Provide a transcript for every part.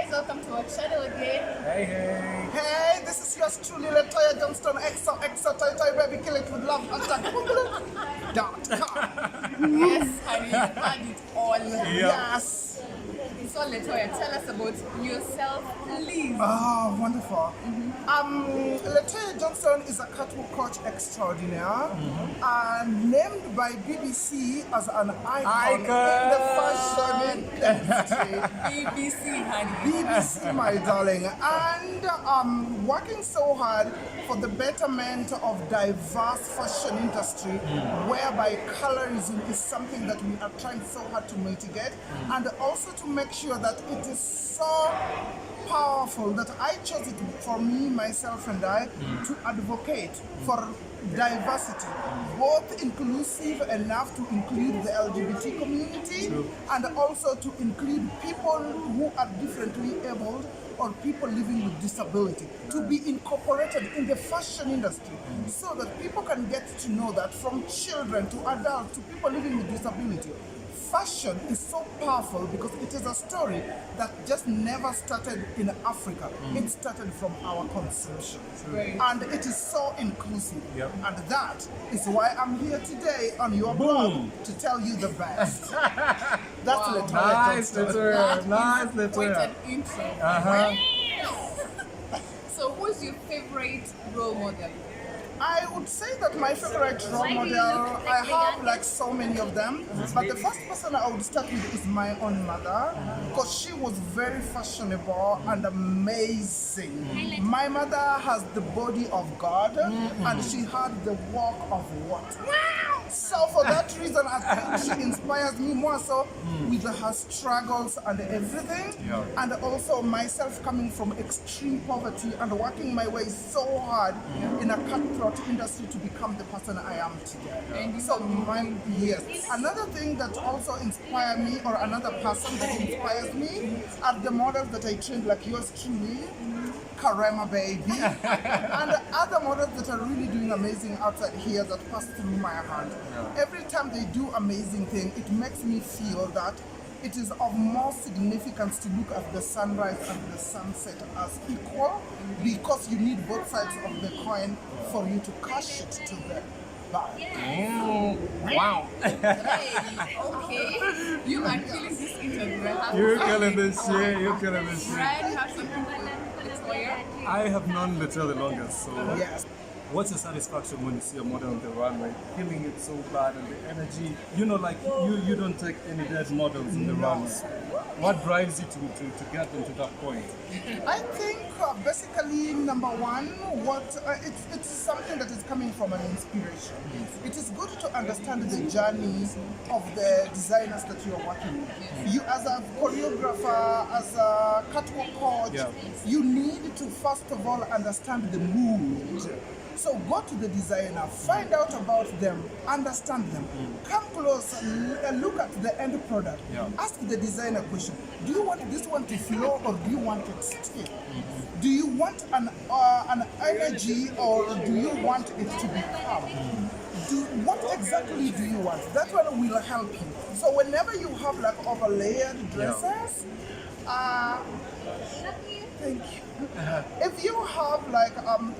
guys, welcome to our channel again. Hey. Hey, this is yours truly, Letoya Johnstone, XO, toy, baby, kill it with love, #com. Yes, honey, you had it all. Yes. So Letoya, tell us about yourself, please. Oh, wonderful. Letoya Johnstone is a catwalk coach extraordinaire, named by BBC as an icon in the fashion industry. BBC, honey. BBC, my darling, and working so hard for the betterment of diverse fashion industry, whereby colorism is something that we are trying so hard to mitigate, and also to make sure that it is so powerful that I chose it for me, myself, and I to advocate for diversity, both inclusive enough to include the LGBT community and also to include people who are differently abled or people living with disability to be incorporated in the fashion industry so that people can get to know that from children to adults to people living with disability, fashion is so powerful because it is a story that just never started in Africa. It started from our consumption. And it is so inclusive. And that is why I'm here today on your blog to tell you the best. That's Letoya Nice, Johnstone. Letoya. Nice, Quite Letoya. an intro. So who's your favorite role model? I would say that my favorite role model, I have like so many of them, but the first person I would start with is my own mother, because she was very fashionable and amazing. My mother has the body of God, and she had the walk of what? So for that reason, I think she inspires me more so with her struggles and everything, and also myself coming from extreme poverty and working my way so hard in a cutthroat industry to become the person I am today. So yes. Another thing that also inspires me, or another person that inspires me, are the models that I trained, like yours truly, Karema baby, and other models that are really doing amazing outside here that pass through my hand. Every time they do amazing thing, it makes me feel that it is of more significance to look at the sunrise and the sunset as equal, because you need both sides of the coin for you to cash it to the bank. Wow. Hey, okay. You are killing this interview. You're killing this shit. You're killing this shit. Brian, have some people. Letoya. I have known Letoya the longest, so Yes. what's your satisfaction when you see a model on the runway, feeling it so bad and the energy? You know, like you don't take any dead models in the runway. What drives you to get them to that point? I think basically number one, it's something that is coming from an inspiration. It is good to understand the journey of the designers that you are working with. You as a choreographer, as a catwalk coach, you need to first of all understand the mood. So go to the designer, find out about them, understand them, come close and look at the end product. Ask the designer a question. Do you want this one to flow or do you want it still? Do you want an energy or do you want it to be calm? What exactly do you want? That one will help you. So whenever you have like overlaid dresses, thank you. If you have like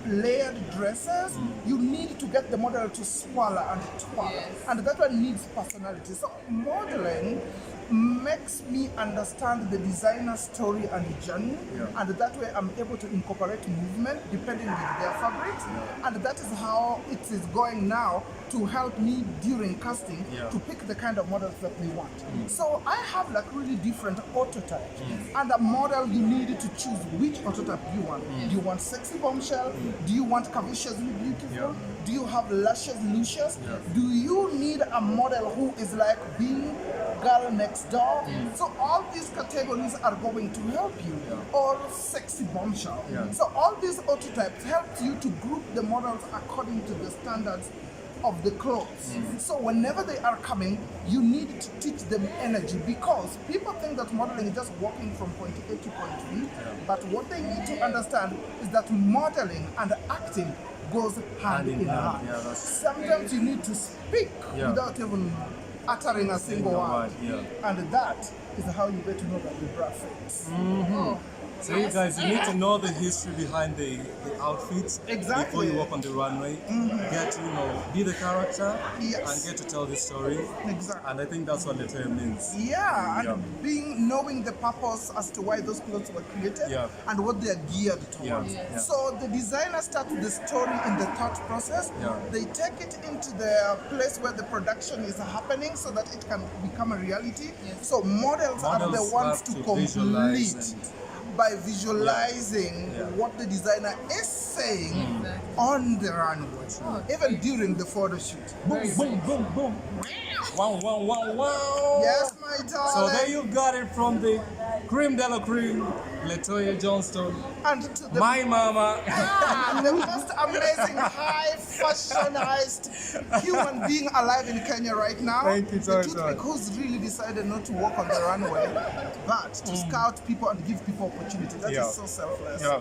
layered dresses, you need to get the model to swallow and twirl, and that one needs personality. So modeling makes me understand the designer's story and journey, and that way I'm able to incorporate movement depending with their fabrics, and that is how it is going now to help me during casting to pick the kind of models that we want. So I have like really different autotypes, and a model you need to choose which autotype you want. Do you want sexy bombshell? Do you want curvaceously beautiful? Do you have luscious luscious? Do you need a model who is like being girl next door? So all these categories are going to help you, or sexy bombshell. So all these autotypes help you to group the models according to the standards of the clothes. So whenever they are coming, you need to teach them energy, because people think that modeling is just walking from point A to point B, but what they need to understand is that modeling and acting goes hand in hand. Sometimes you need to speak without even uttering a single word, and that is how you get to know that the bra fits. Oh. So you guys, you need to know the history behind the outfits Exactly. before you walk on the runway. Get to, be the character Yes. and get to tell the story. Exactly. And I think that's what Letoya means. Yeah, and Yeah. knowing the purpose as to why those clothes were created Yeah. and what they're geared towards. Yeah. Yeah. So the designer starts the story in the thought process. Yeah. They take it into the place where the production is happening so that it can become a reality. So models are the Models ones have to to visualize complete by visualizing Yeah. what the designer is saying on the runway, even during the photo shoot. Boom, boom, boom, boom. Wow, wow, wow, wow. Yes, my darling. So there you got it from the cream de la cream, Letoya Johnstone, And to the my mama. the most amazing high fashionized human being alive in Kenya right now. Thank you so The much. toothpick who's really decided not to walk on the runway, but to scout people and give people opportunity. That is Yeah. so selfless. Yeah.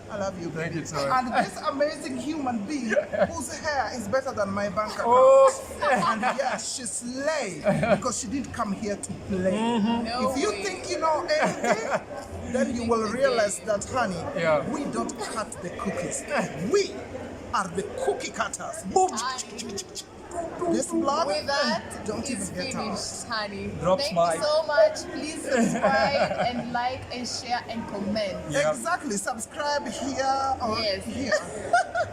I love you, Thank baby. you so much. And this amazing human being whose hair is better than my bank account. Oh. And yes, she slayed because she didn't come here to play. No If you way. think you know anything, then you will realize that, honey, Yeah. we don't cut the cookies. We are the cookie cutters. Boom. This blog, With that, don't it's even get out. finished, honey. Drop Thank smile. you so much. Please subscribe and like and share and comment. Yeah. Exactly. Subscribe here or Yes. here.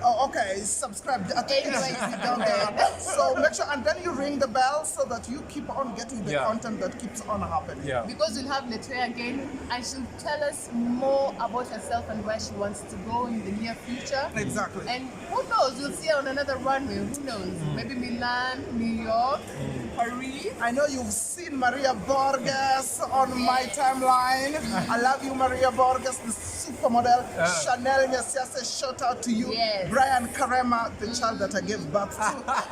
Oh, okay. Subscribe. Anyway, Down there. So make sure, and then you ring the bell so that you keep on getting the Yeah. content that keeps on happening. Yeah. Because we'll have Letoya again and she'll tell us more about herself and where she wants to go in the near future. Exactly. And who knows, we'll see her on another runway. Who knows? Maybe Milan, New York, Paris. I know you've seen Maria Borges on my timeline. I love you, Maria Borges, the supermodel. Chanel Messias, shout out to you. Yes. Brian Karema, the child that I gave birth to.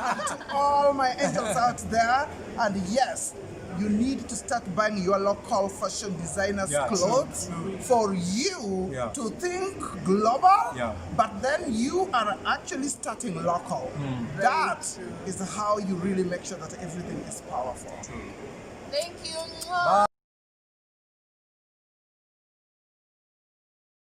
And to all my angels out there. And yes, you need to start buying your local fashion designers' Yeah, true, clothes true. for you Yeah. to think global, Yeah. but then you are actually starting local. That is how you really make sure that everything is powerful. Thank you. Bye.